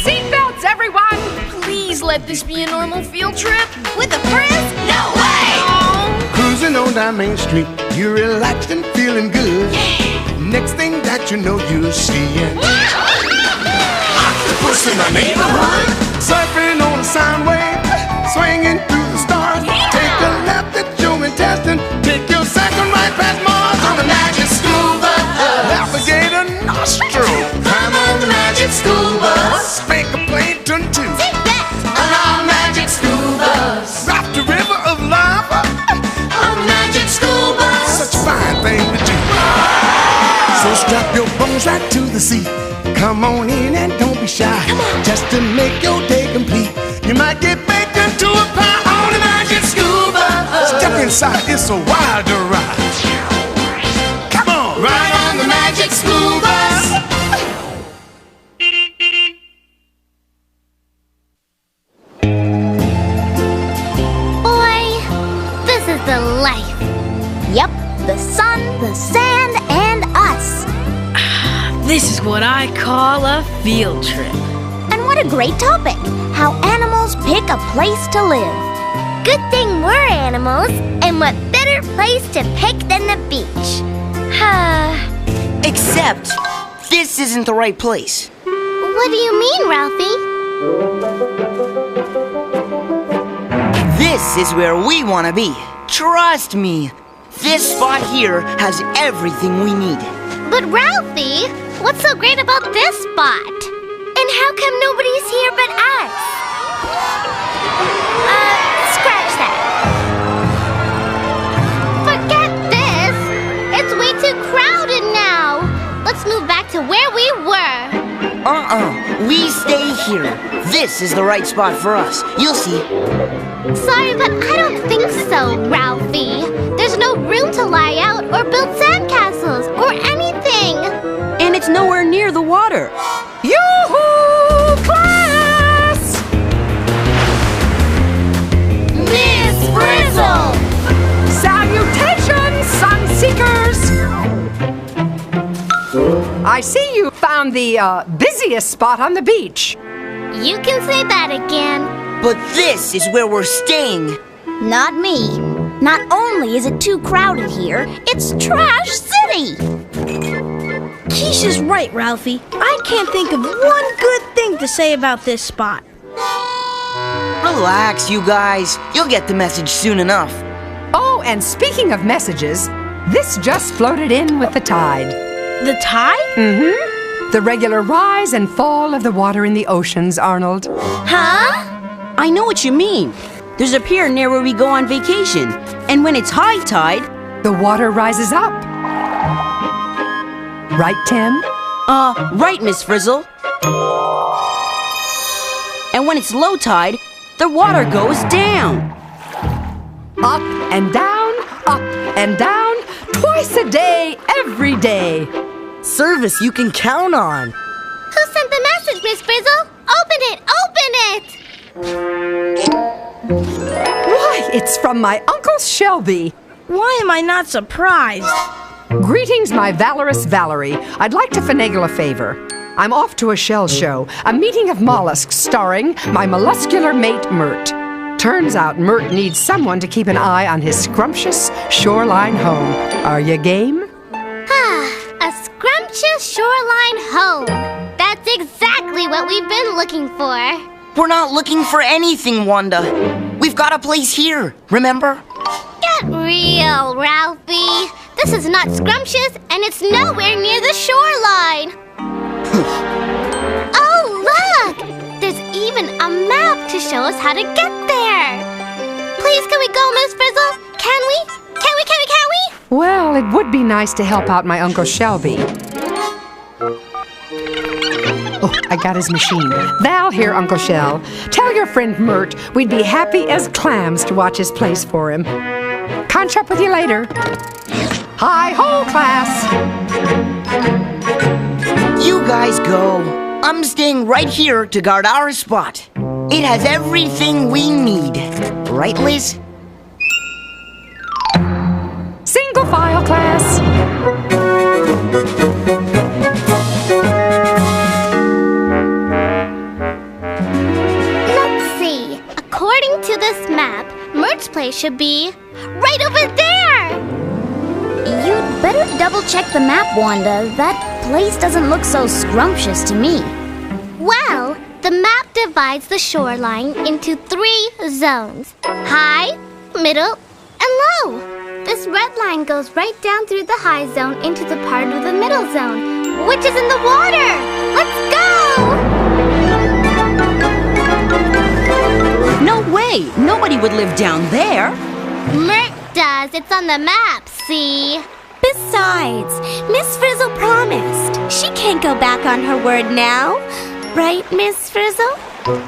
Seatbelts, everyone! Please let this be a normal field trip. With a friend? No way! Oh. Cruising on down Main Street, you're relaxed and feeling good. Next thing that you know, you're seeing octopus in the neighborhood. Surfing on a sound wave, swinging through the stars. Take a left at your intestine, take your second right past Mars on the magic school bus. Navigator nostril, climb on the magic school bus. Spank a plankton too. Take that! On our magic school bus. Drop the river of lava on the magic school bus. Such a fine thing to do. So strap your bones right to the seat. Come on in and don't be shy. Just to make your day complete. You might get baked into a pie on the magic school bus. Step inside, it's a wild ride. Come on, ride on the magic school bus. Boy, this is the life. Yep, the sun, the sand, and us. This is what I call a field trip. And what a great topic, how animals pick a place to live. Good thing we're animals, and what better place to pick than the beach. Except, this isn't the right place. What do you mean, Ralphie? This is where we want to be. Trust me. This spot here has everything we need. But Ralphie, what's so great about this spot? And how come nobody's here but us? Scratch that. Forget this. It's way too crowded now. Let's move back to where we were. We stay here. This is the right spot for us. You'll see. Sorry, but I don't think so, Ralphie. There's no room to lie out or build sandcastles or anything. And it's nowhere near the water. Yoo-hoo, class! Miss Frizzle! Salutations, sun seekers! I see you found the busiest spot on the beach. You can say that again. But this is where we're staying. Not me. Not only is it too crowded here, it's Trash City. Keisha's right, Ralphie. I can't think of one good thing to say about this spot. Relax, you guys. You'll get the message soon enough. Oh, and speaking of messages, this just floated in with the tide. The tide? Mm-hmm. The regular rise and fall of the water in the oceans, Arnold. Huh? I know what you mean. There's a pier near where we go on vacation. And when it's high tide... The water rises up. Right, Tim? Right, Miss Frizzle. And when it's low tide, the water goes down. Up and down, twice a day, every day. Service you can count on. Who sent the message, Miss Frizzle? Open it! Open it! Why, it's from my Uncle Shelby. Why am I not surprised? Greetings, my valorous Valerie. I'd like to finagle a favor. I'm off to a shell show, a meeting of mollusks starring my molluscular mate, Mert. Turns out Mert needs someone to keep an eye on his scrumptious shoreline home. Are you game? A scrumptious shoreline home. That's exactly what we've been looking for. We're not looking for anything, Wanda. We've got a place here, remember? Get real, Ralphie. This is not scrumptious, and it's nowhere near the shoreline. Oh, look! There's even a map to show us how to get there. Please, can we go, Miss Frizzle? Can we? Can we? Well, it would be nice to help out my Uncle Shelby. Oh, I got his machine. Val here, Uncle Shell. Tell your friend Mert we'd be happy as clams to watch his place for him. Conch up with you later. Hi-ho, class! You guys go. I'm staying right here to guard our spot. It has everything we need. Right, Liz? Single file, class. place should be. Right over there! You'd better double-check the map, Wanda. That place doesn't look so scrumptious to me. Well, the map divides the shoreline into 3 zones. High, middle, and low. This red line goes right down through the high zone into the part of the middle zone, which is in the water. Let's go! No way! Nobody would live down there. Mert does. It's on the map, see? Besides, Miss Frizzle promised. She can't go back on her word now. Right, Miss Frizzle?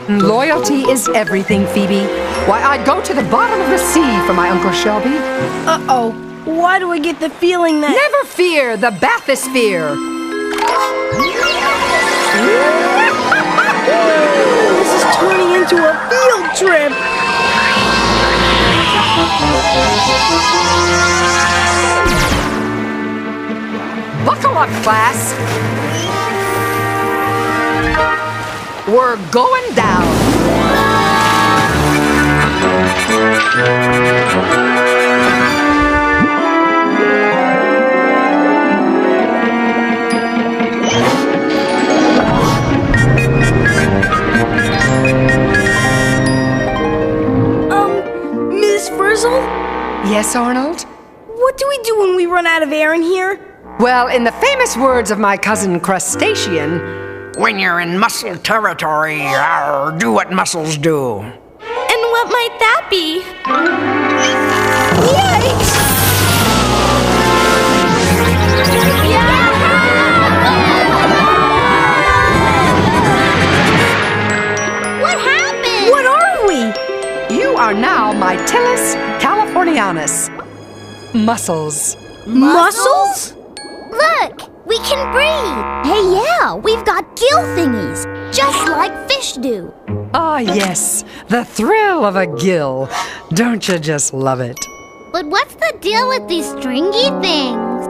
Loyalty is everything, Phoebe. Why, I'd go to the bottom of the sea for my Uncle Shelby. Uh-oh. Why do I get the feeling that... Never fear the bathysphere. This is turning into a field trip. Buckle up, class. We're going down. Miss Frizzle? Yes, Arnold? What do we do when we run out of air in here? Well, in the famous words of my cousin Crustacean, when you're in mussel territory, do what mussels do. And what might that be? Yikes! What happened? What are we? You are now Mytilus californianus. Mussels. Mussels? Look, we can breathe. Hey, yeah, we've got gill thingies, just like fish do. Ah, yes, the thrill of a gill. Don't you just love it? But what's the deal with these stringy things?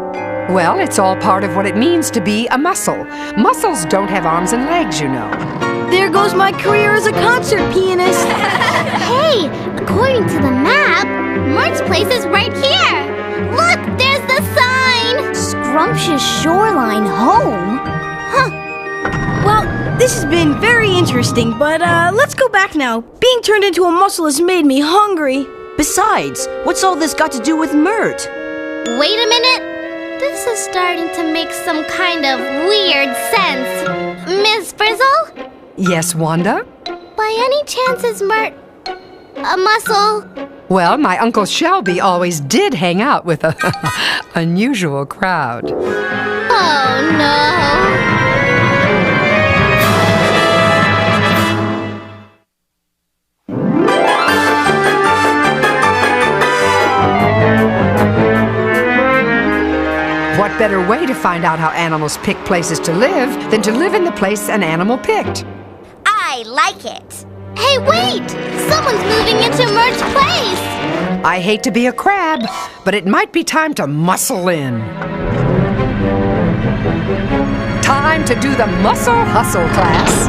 Well, it's all part of what it means to be a mussel. Mussels don't have arms and legs, you know. There goes my career as a concert pianist. Hey, according to the map, Mert's place is right here. Look, there's the sign. Scrumptious shoreline home. Huh. Well, this has been very interesting, but let's go back now. Being turned into a mussel has made me hungry. Besides, what's all this got to do with Mert? Wait a minute. This is starting to make some kind of weird sense. Miss Frizzle? Yes, Wanda? By any chance is Mert a mussel? Well, my Uncle Shelby always did hang out with a unusual crowd. Oh, no. What better way to find out how animals pick places to live than to live in the place an animal picked? I like it. Hey, wait! Someone's moving into Mert's place! I hate to be a crab, but it might be time to muscle in. Time to do the muscle hustle, class.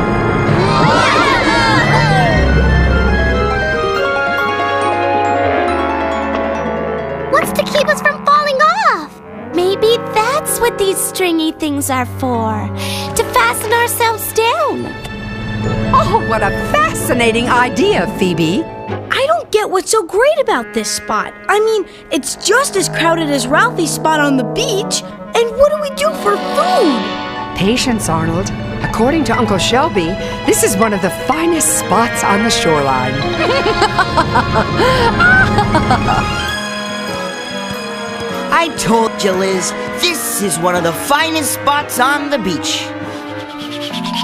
What's to keep us from falling off? Maybe that's what these stringy things are for. To fasten ourselves down. Oh, what a fascinating idea, Phoebe. I don't get what's so great about this spot. I mean, it's just as crowded as Ralphie's spot on the beach. And what do we do for food? Patience, Arnold. According to Uncle Shelby, this is one of the finest spots on the shoreline. I told you, Liz, this is one of the finest spots on the beach.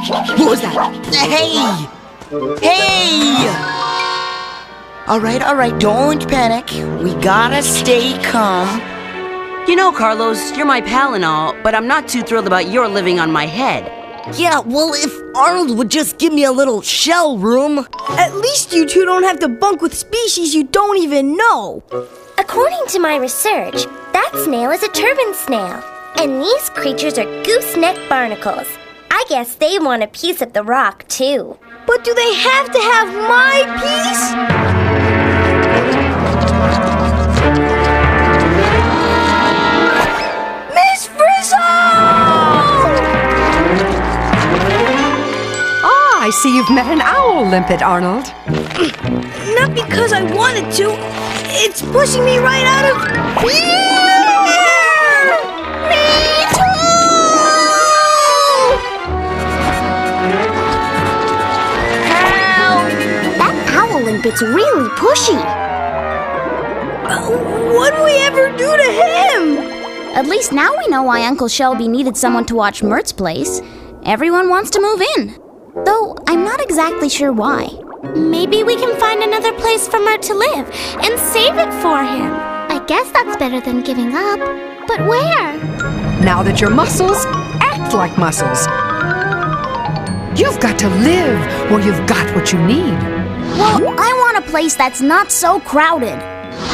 What was that? Hey! Hey! All right, don't panic. We gotta stay calm. You know, Carlos, you're my pal and all, but I'm not too thrilled about your living on my head. Yeah, well, if Arnold would just give me a little shell room. At least you two don't have to bunk with species you don't even know. According to my research, that snail is a turban snail. And these creatures are gooseneck barnacles. I guess they want a piece of the rock, too. But do they have to have my piece? I see you've met an owl limpet, Arnold. Not because I wanted to. It's pushing me right out of here! Me too! That owl limpet's really pushy. What'd we ever do to him? At least now we know why Uncle Shelby needed someone to watch Mert's place. Everyone wants to move in. Though I'm not exactly sure why. Maybe we can find another place for Mert to live and save it for him. I guess that's better than giving up. But where? Now that you're mussels, act like mussels. You've got to live where you've got what you need. Well, I want a place that's not so crowded.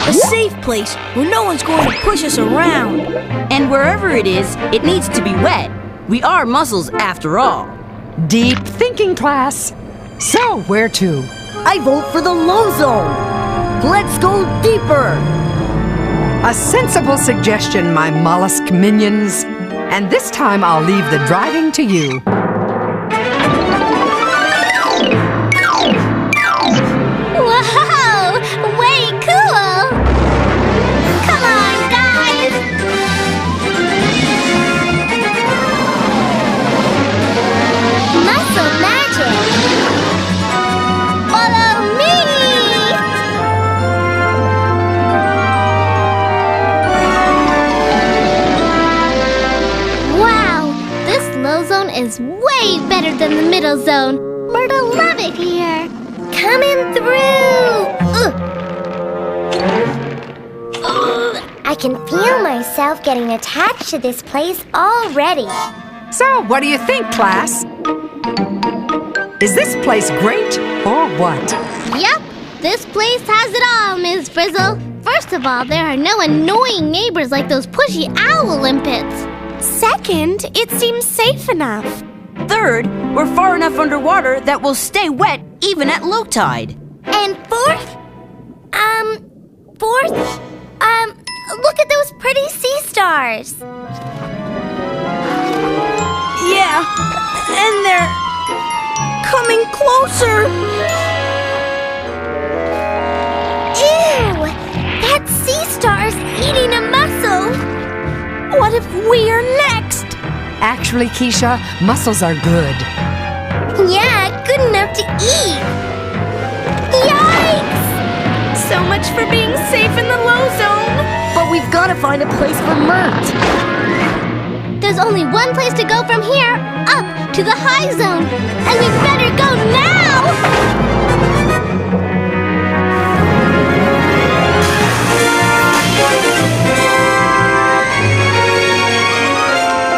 A safe place where no one's going to push us around. And wherever it is, it needs to be wet. We are mussels after all. Deep thinking, class. So, where to? I vote for the low zone. Let's go deeper. A sensible suggestion, my mollusk minions. And this time I'll leave the driving to you. Whoa! Way cool! Come on, guys! Muscle magic! Follow me! Wow! This low zone is way better than the middle zone. Myrtle, love it here! Coming through! I can feel myself getting attached to this place already. So, what do you think, class? Is this place great or what? Yep, this place has it all, Ms. Frizzle. First of all, there are no annoying neighbors like those pushy owl limpets. Second, it seems safe enough. Third, we're far enough underwater that we'll stay wet even at low tide. And fourth, look at those pretty sea stars. Yeah, and they're coming closer. Ew! That sea star's eating a mussel. What if we're next? Actually, Keisha, mussels are good. Yeah, good enough to eat. Yikes! So much for being safe in the low zone. But we've got to find a place for Mert. There's only one place to go from here, up to the high zone. And we better go now!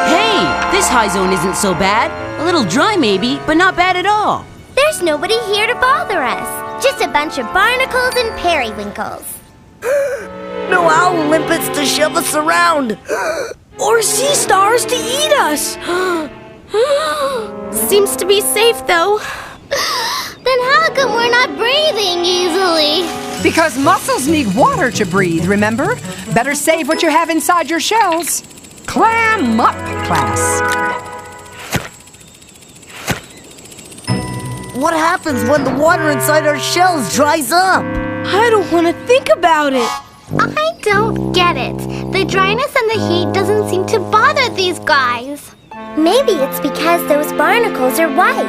Hey, this high zone isn't so bad. A little dry maybe, but not bad at all. There's nobody here to bother us. Just a bunch of barnacles and periwinkles. No owl limpets to shove us around. Or sea stars to eat us. Seems to be safe, though. Then how come we're not breathing easily? Because mussels need water to breathe, remember? Better save what you have inside your shells. Clam up, class. What happens when the water inside our shells dries up? I don't want to think about it. I don't get it. The dryness and the heat doesn't seem to bother these guys. Maybe it's because those barnacles are white,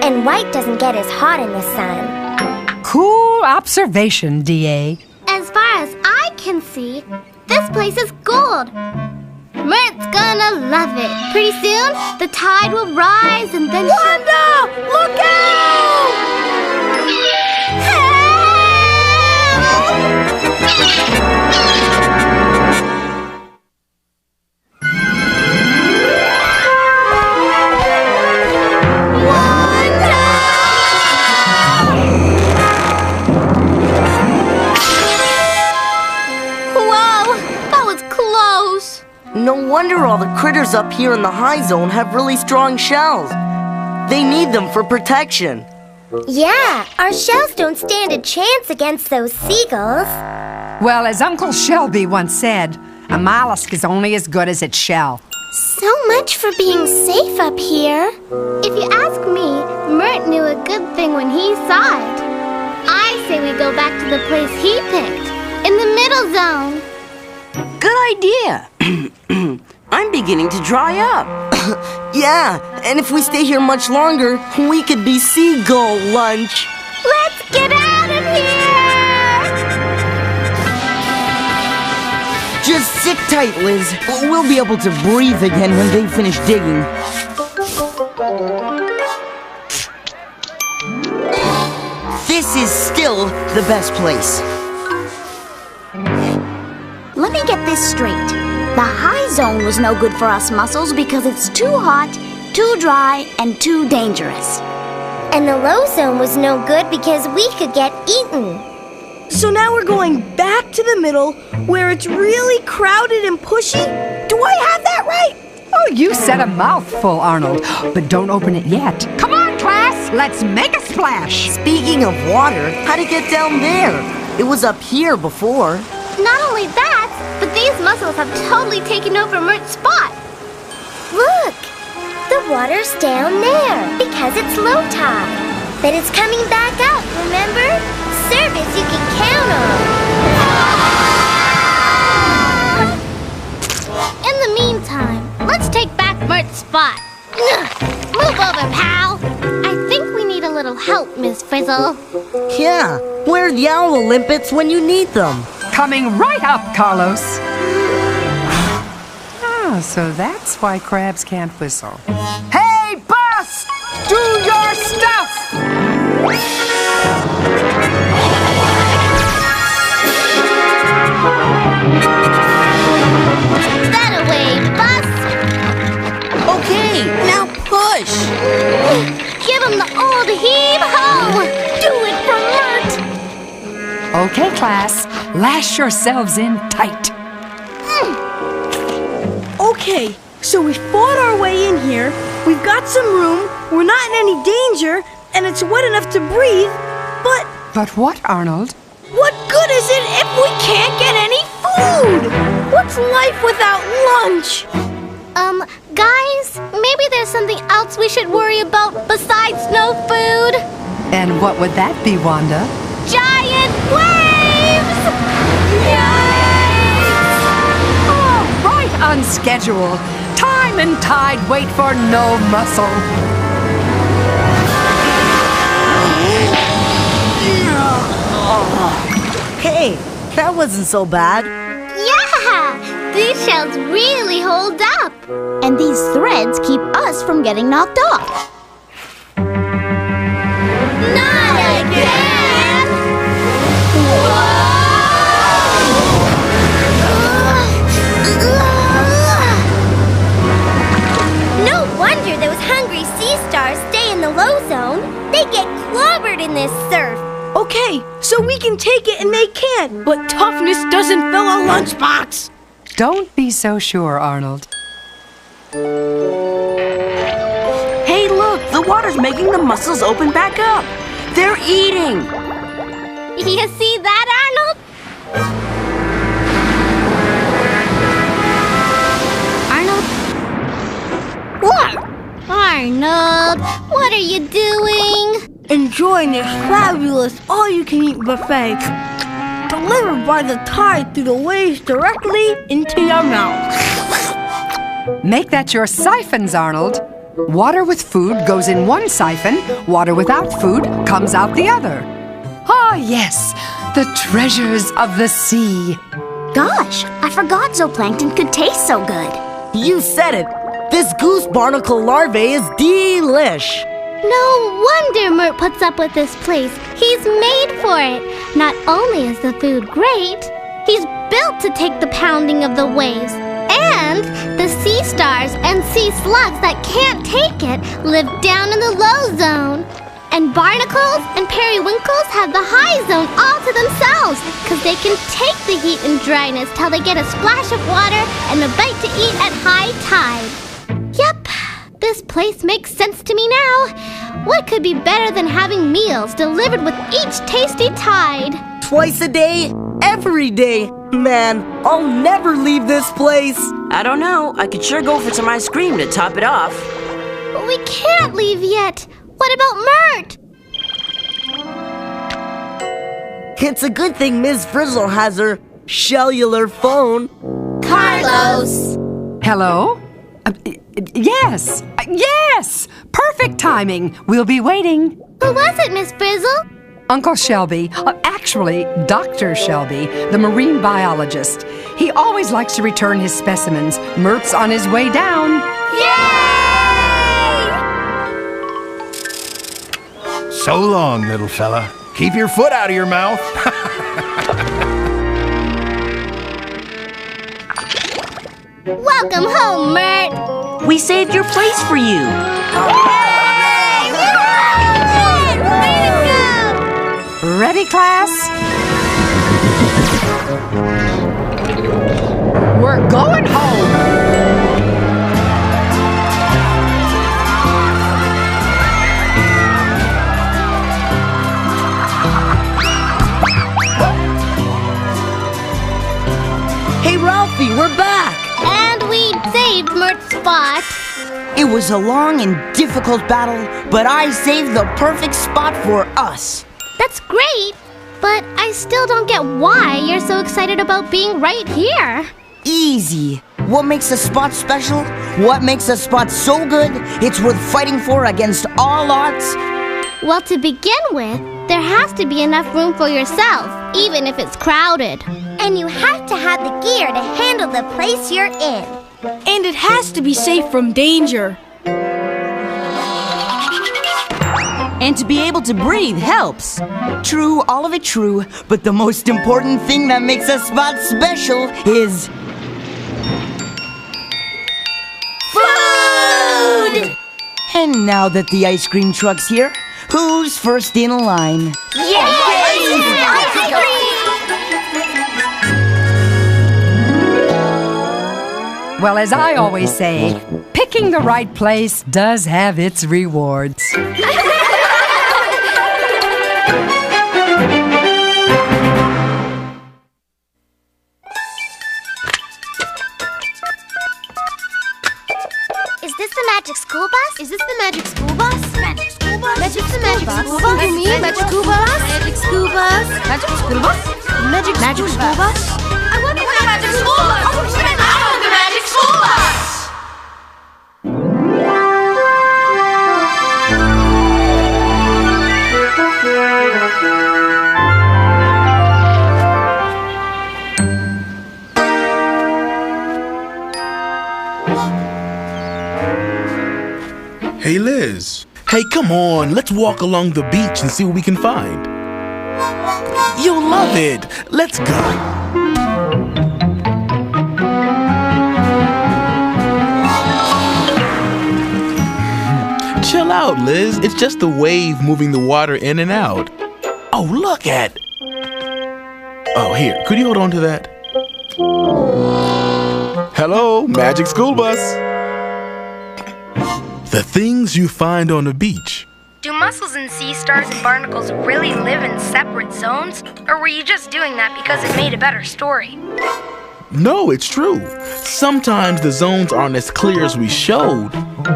and white doesn't get as hot in the sun. Cool observation, D.A. As far as I can see, this place is gold. Mert's gonna love it. Pretty soon, the tide will rise and then... Wanda! Look out! No wonder all the critters up here in the high zone have really strong shells. They need them for protection. Yeah, our shells don't stand a chance against those seagulls. Well, as Uncle Shelby once said, a mollusk is only as good as its shell. So much for being safe up here. If you ask me, Mert knew a good thing when he saw it. I say we go back to the place he picked, in the middle zone. Good idea. I'm beginning to dry up. Yeah, and if we stay here much longer, we could be seagull lunch. Let's get out of here! Just sit tight, Liz. We'll be able to breathe again when they finish digging. This is still the best place. Let me get this straight. The high zone was no good for us mussels because it's too hot, too dry, and too dangerous. And the low zone was no good because we could get eaten. So now we're going back to the middle, where it's really crowded and pushy? Do I have that right? Oh, you said a mouthful, Arnold. But don't open it yet. Come on, class! Let's make a splash! Speaking of water, how'd it get down there? It was up here before. Not only that, but these mussels have totally taken over Mert's spot. Look! The water's down there because it's low tide. But it's coming back up, remember? Service you can count on. In the meantime, let's take back Mert's spot. Move over, pal. I think we need a little help, Miss Frizzle. Yeah, where are the owl limpets when you need them? Coming right up, Carlos. Ah, so that's why crabs can't whistle. Hey, boss! Do your stuff! That away, bus! Okay, now push. Give him the old heave-ho! Do it for Mert! Okay, class. Lash yourselves in tight. Okay, so we fought our way in here, we've got some room, we're not in any danger, and it's wet enough to breathe, but But what, Arnold? what good is it if we can't get any food? What's life without lunch? Guys, maybe there's something else we should worry about besides no food? And what would that be, Wanda? Giant waves! Oh, right on schedule. Time and tide wait for no muscle. Hey, that wasn't so bad. Yeah! These shells really hold up. And these threads keep us from getting knocked off. Not again! No wonder those hungry sea stars stay in the low zone. They get clobbered in this surf. Okay, so we can take it and they can't, but toughness doesn't fill a lunchbox. Don't be so sure, Arnold. Hey, look, the water's making the mussels open back up. They're eating. You see that, Arnold? Arnold? What? Arnold, what are you doing? Enjoying this fabulous all-you-can-eat buffet, delivered by the tide through the waves directly into your mouth. Make that your siphons, Arnold. Water with food goes in one siphon, water without food comes out the other. Ah, yes, the treasures of the sea. Gosh, I forgot zooplankton could taste so good. You said it. This goose barnacle larvae is delish. No wonder Mert puts up with this place. He's made for it. Not only is the food great, he's built to take the pounding of the waves. And the sea stars and sea slugs that can't take it live down in the low zone. And barnacles and periwinkles have the high zone all to themselves, because they can take the heat and dryness till they get a splash of water and a bite to eat at high tide. Yep, this place makes sense to me now. What could be better than having meals delivered with each tasty tide? Twice a day, every day. Man, I'll never leave this place. I don't know. I could sure go for some ice cream to top it off. But we can't leave yet. What about Mert? It's a good thing Ms. Frizzle has her cellular phone. Carlos! Hello? Yes! Yes! Perfect timing. We'll be waiting. Who was it, Miss Frizzle? Uncle Shelby, actually, Dr. Shelby, the marine biologist. He always likes to return his specimens. Mert's on his way down. So long, little fella. Keep your foot out of your mouth. Welcome home, Mert. We saved your place for you. Ready, class? We're going home. Hey, Ralphie, we're back! And we saved Mert's spot. It was a long and difficult battle, but I saved the perfect spot for us. That's great, but I still don't get why you're so excited about being right here. Easy. What makes a spot special? What makes a spot so good, it's worth fighting for against all odds? Well, to begin with, there has to be enough room for yourself, even if it's crowded. And you have to have the gear to handle the place you're in. And it has to be safe from danger. And to be able to breathe helps. True, all of it true, but the most important thing that makes a spot special is... food! And now that the ice cream truck's here, who's first in line? Well, as I always say, picking the right place does have its rewards. Is this the magic school bus? Is this the magic school bus? Magic school bus? Magic the magic school bus? You mean magic school bus? Magic school bus? Magic school bus? Magic school bus? I wonder what the magic school bus? Oh, the magic school bus! Hey, Liz. Hey, come on. Let's walk along the beach and see what we can find. You'll love it. Let's go. Chill out, Liz. It's just the wave moving the water in and out. Oh, look at... Oh, here. Could you hold on to that? Hello, Magic School Bus. The things you find on the beach. Do mussels and sea stars and barnacles really live in separate zones? Or were you just doing that because it made a better story? No, it's true. Sometimes the zones aren't as clear as we showed,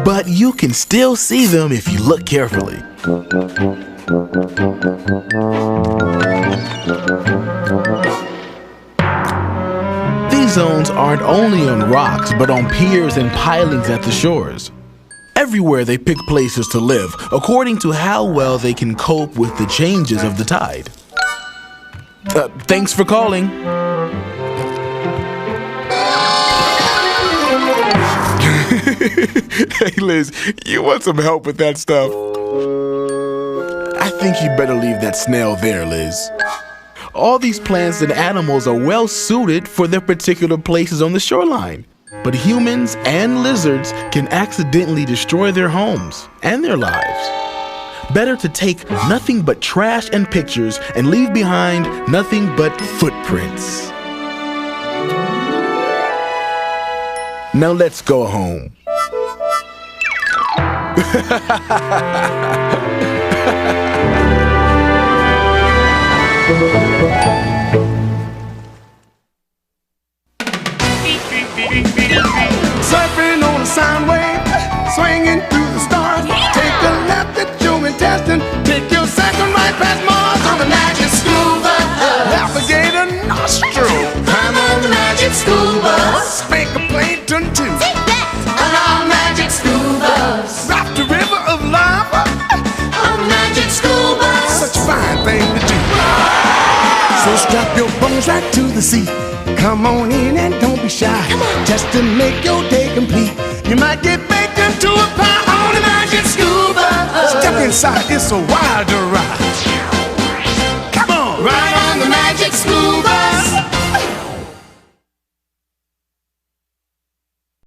but you can still see them if you look carefully. These zones aren't only on rocks, but on piers and pilings at the shores. Everywhere they pick places to live, according to how well they can cope with the changes of the tide. Thanks for calling. Hey, Liz, you want some help with that stuff? I think you better leave that snail there, Liz. All these plants and animals are well suited for their particular places on the shoreline. But humans and lizards can accidentally destroy their homes and their lives. Better to take nothing but trash and pictures and leave behind nothing but footprints. Now let's go home. Surfing on a sound wave, swinging through the stars. Take a left at your intestine, take your second right past Mars on the magic school bus. bones right to the seat. Come on in and don't be shy. Just to make your day complete. You might get baked into a pie on a magic school bus. Step inside, it's a wilder ride.